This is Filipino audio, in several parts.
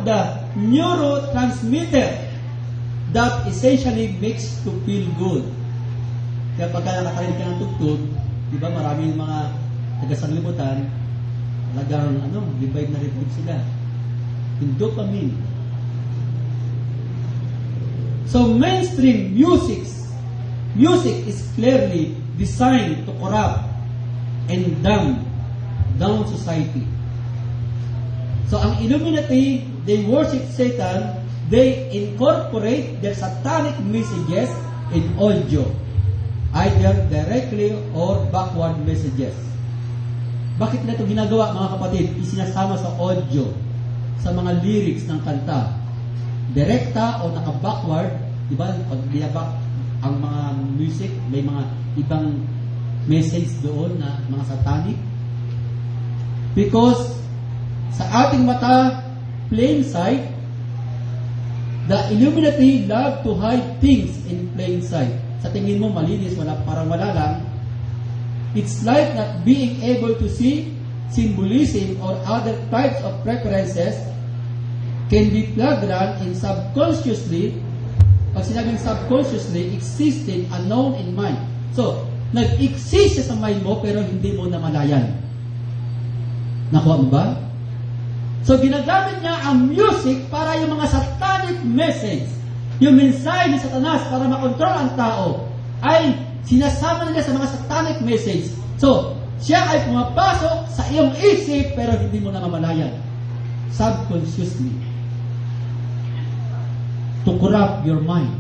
the neurotransmitter that essentially makes to feel good. Kaya pagka nakakarinig ka ng tugtog, di ba maraming mga taga-sanglibutan, talagang revive na revive sila. Yung dopamine. So mainstream music is clearly designed to corrupt and dumb down society. So ang Illuminati, they worship Satan, they incorporate their satanic messages in audio, either directly or backward messages. Bakit na ito ginagawa, mga kapatid? Isinasama sa audio, sa mga lyrics ng kanta. Direkta o naka-backward, di ba? Pag binabak ang mga music, may mga ibang message doon na mga satanic. Because sa ating mata, plain sight, the Illuminati love to hide things in plain sight. Sa tingin mo, malinis, parang wala lang. It's like not being able to see symbolism or other types of preferences can be flagrant and subconsciously, pag sinabing subconsciously, existing unknown in mind. So, nag-exist sa mind mo pero hindi mo namalayan. Nakuha mo ba? So, ginagamit niya ang music para yung mga satanic message, yung mensahe ni Satanas para makontrol ang tao, ay sinasama nila sa mga satanic message. So, siya ay pumapasok sa iyong isip pero hindi mo namamalayan. Subconsciously. To corrupt your mind.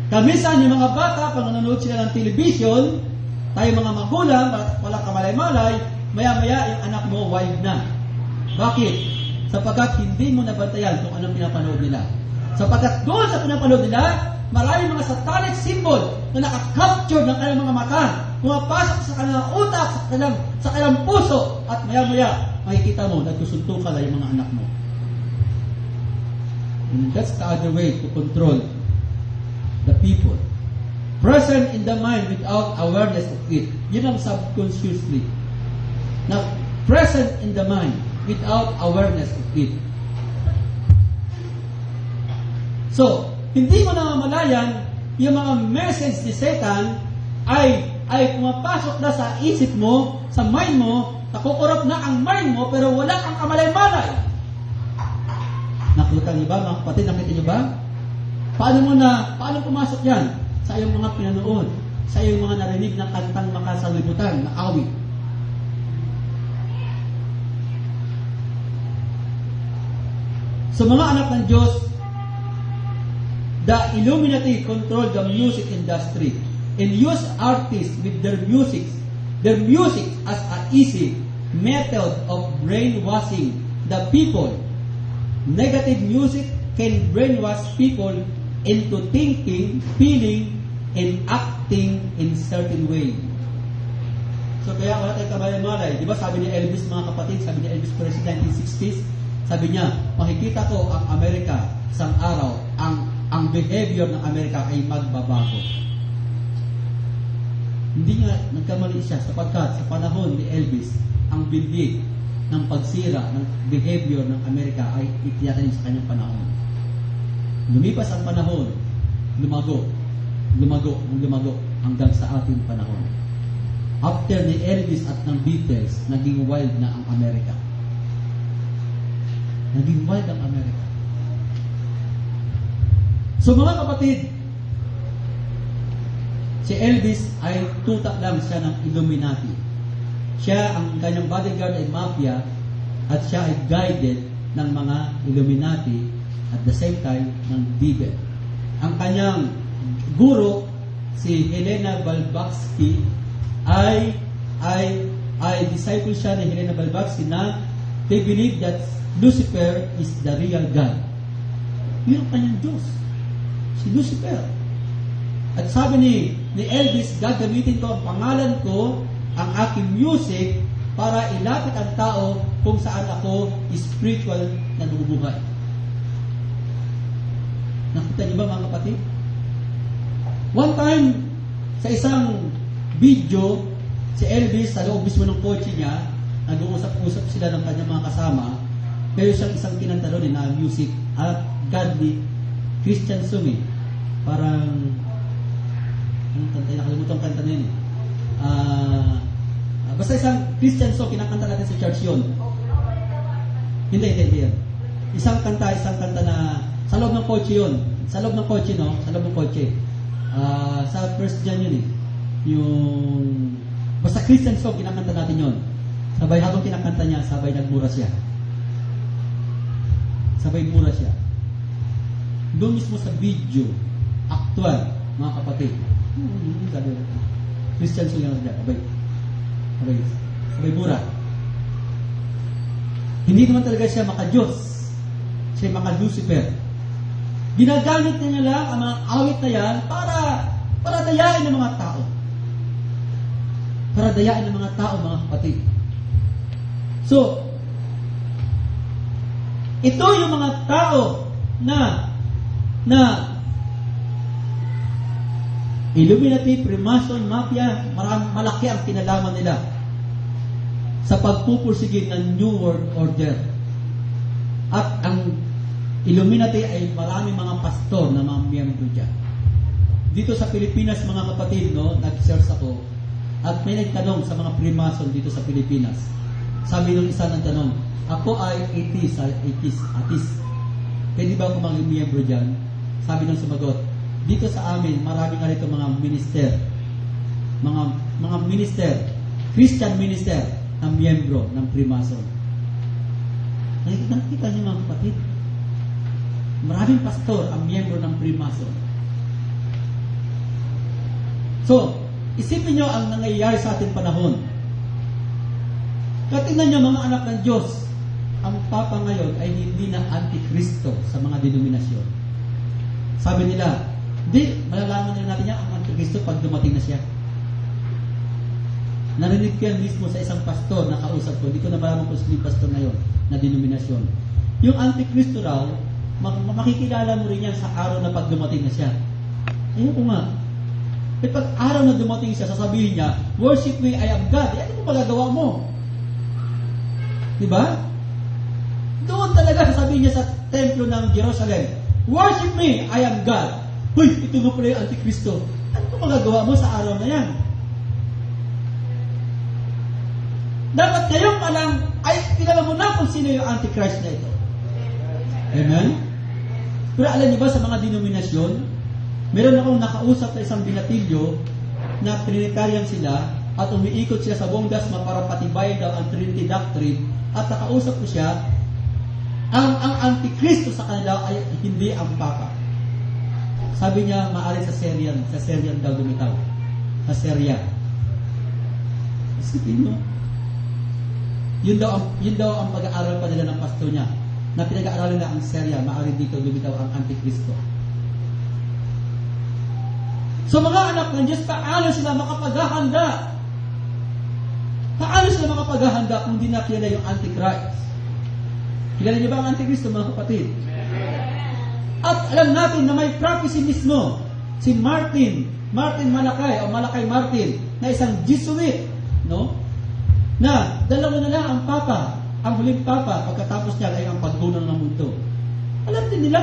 Kamisan yung mga bata, pag nanonood sila ng television, tayo mga magulang, wala kamalay-malay, maya-maya yung anak mo wild na. Bakit? Sapagkat hindi mo nabantayan kung anong pinapanood nila. Sapagkat doon sa pinapanood nila, maraming mga satanic symbol na nakakapture ng kanilang mga mata, pumapasok sa kanilang utak, sa kanilang puso, at maya-maya, makikita mo, nagsusuntukan na yung mga anak mo. And that's the other way to control the people. Present in the mind without awareness of it. Yun ang subconsciously. Now, present in the mind without awareness of it. So, hindi mo namamalayan yung mga message ni Satan ay pumapasok na sa isip mo, sa mind mo, nakukurap na ang mind mo, pero wala kang kamalay-malay. Nakita niyo ba, mga kapatid? Nakita niyo ba? Paano pumasok yan? Sa iyong mga pinanood, sa iyong mga narinig na kantang makasalibutan, na awit. So mga anak ng Diyos, the Illuminati control the music industry and use artists with their music as an easy method of brainwashing the people. Negative music can brainwash people into thinking, feeling, and acting in certain way. So kaya wala tayong kamalay-malay. Di ba sabi ni Elvis, mga kapatid, sabi ni Elvis Presley 1960s, sabi niya, makikita ko ang Amerika isang araw, ang behavior ng Amerika ay magbabago. Hindi nga nagkamali siya sapagkat sa panahon ni Elvis, ang bindig ng pagsira ng behavior ng Amerika ay itiyatanin sa kanyang panahon. Lumipas ang panahon, lumago hanggang sa ating panahon. After ni Elvis at ng Beatles, naging wild na ang Amerika. Naging wild ang Amerika. So mga kapatid, si Elvis ay tutak lang siya ng Illuminati. Siya, ang kanyang bodyguard ay mafia at siya ay guided ng mga Illuminati at the same time ng devil. Ang kanyang guro, si Helena Blavatsky, ay disciple siya ni Helena Blavatsky na they believe that Lucifer is the real God. Yun ang kanyang Diyos. Si Lucifer. At sabi ni Elvis, gagamitin ko ang pangalan ko, ang aking music, para ilapit ang tao kung saan ako spiritual na nabubuhay. Nakita niyo ba, mga kapatid? One time, sa isang video, si Elvis, sa loob mismo ng kotse niya, nag-uusap-usap sila ng kanyang mga kasama, Pero siyang isang kinanta doon na music at godly Christian song eh. Parang, anong kanta, nakalimutan kanta na yun eh. Basta isang Christian song, kinakanta natin sa church yun. Hindi yan. Isang kanta na sa loob ng kotse yun. Sa loob ng kotse, no? Sa loob ng kotse. Sa first John yun eh. Yung, basta Christian song, kinakanta natin yun. Sabay, habang kinakanta niya, sabay nagmura siya. Sabay mura siya. Doon mismo sa video, actual, mga kapatid. Sabi, Christian song yan dyan. Sabay mura. Hindi naman talaga siya maka-Diyos. Siya maka-Lucifer. Ginagamit niya lang ang mga awit na yan para dayain ng mga tao. Para dayain ng mga tao, mga kapatid. So, ito yung mga tao na Illuminati, Freemason, Mafia, malaki ang kinalaman nila sa pagpupursigid ng New World Order. At ang Illuminati ay maraming mga pastor na mga miyembro dyan. Dito sa Pilipinas, mga kapatid, no, nag-search ako at may nagtanong sa mga Freemason dito sa Pilipinas. Sabi nung isa ng tanong, ako ay atheist. Pwede ba ako maging miyembro dyan? Sabi nung sumagot, dito sa amin, marami nga rito mga minister, mga minister, Christian minister, na miyembro ng Freemason. Nakikita niyo mga kapatid, maraming pastor ang miyembro ng Freemason. So, isipin niyo ang nangyayari sa ating panahon. Katingnan niyo mga anak ng Diyos, ang Papa ngayon ay hindi na antikristo sa mga denominasyon. Sabi nila, malalaman nila natin niya ang antikristo pag dumating na siya. Narinig ko yan mismo sa isang pastor na kausap ko. Hindi ko na malaman kung sino yung pastor na yun, na denominasyon. Yung antikristo raw, makikilala mo rin yan sa araw na pag dumating na siya. Ayun ko nga. Eh pag araw na dumating siya, sasabihin niya, worship me, I am God. Ano mo magagawa mo? Diba? Doon talaga sasabihin niya sa templo ng Jerusalem, worship me, I am God. Hoy, ito mo pala yung antikristo. Ano mo magagawa mo sa araw na yan? Dapat ngayon pa lang ay kilala mo na kung sino yung Antichrist na ito. Amen? Pero alam niyo ba sa mga denominasyon, meron akong nakausap na isang binatilyo na Trinitarian sila at umiikot siya sa buong dasma para patibayin daw ang Trinity Doctrine at nakausap ko siya, ang Antikristo sa kanila ay hindi ang Papa. Sabi niya, maaari sa Syrian daw lumitaw. Sa Syria. Isipin mo. Yun daw ang pag-aaral pa nila ng pastor niya. Na pinag-aaralan na ang Syria, maaari dito lumitaw ang Antikristo. So mga anak ng Diyos, paano sila makapaghahanda? Paano sila makapaghahanda kung di nakilala yung Antichrist? Kilala niyo ba ang Antikristo, mga kapatid? At alam natin na may prophecy mismo. Si Martin Malakay, o Malakay Martin, na isang Jesuit, no? Na dalawa na lang ang Papa, ang huling Papa, pagkatapos niya ay ang paggunaw ng mundo. Alam nila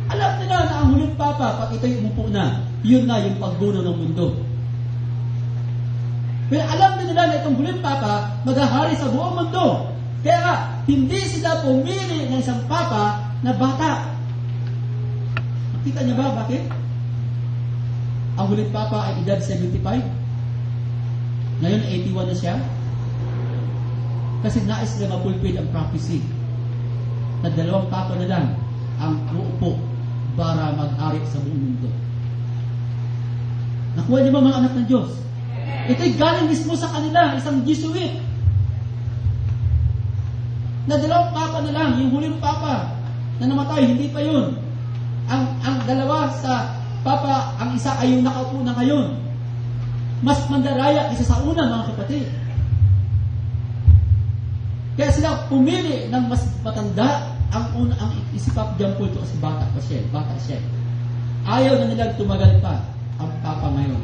na ang huling Papa, pag ito'y umupo na, yun na yung paggunaw ng mundo. Pero alam nila na itong huling Papa, maghahari sa buong mundo. Kaya hindi sila pumili ng isang Papa na bata. Nakita niyo ba bakit? Ang huling Papa ay edad 75. Ngayon 81 na siya. Kasi nais nila mapulpid ang prophecy na dalawang Papa na lang ang uupo para mag-ari sa buong mundo. Nakuha niyo ba mga anak ng Diyos? Ito'y galing mismo sa kanila, isang Jesuit. Na dalawang Papa na lang, yung huling Papa na namatay, hindi pa yun. Ang dalawa sa Papa, ang isa ay yung nakaupo na ngayon. Mas mandaraya isa sa una, mga kapatid. Kaya sila pumili ng mas matanda. Ang isip Papa John Paul kasi bata siya. Ayaw na nilang tumagal pa ang Papa ngayon.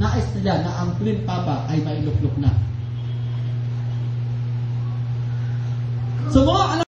Nais nila na ang huling Papa ay mailuklok na. So mga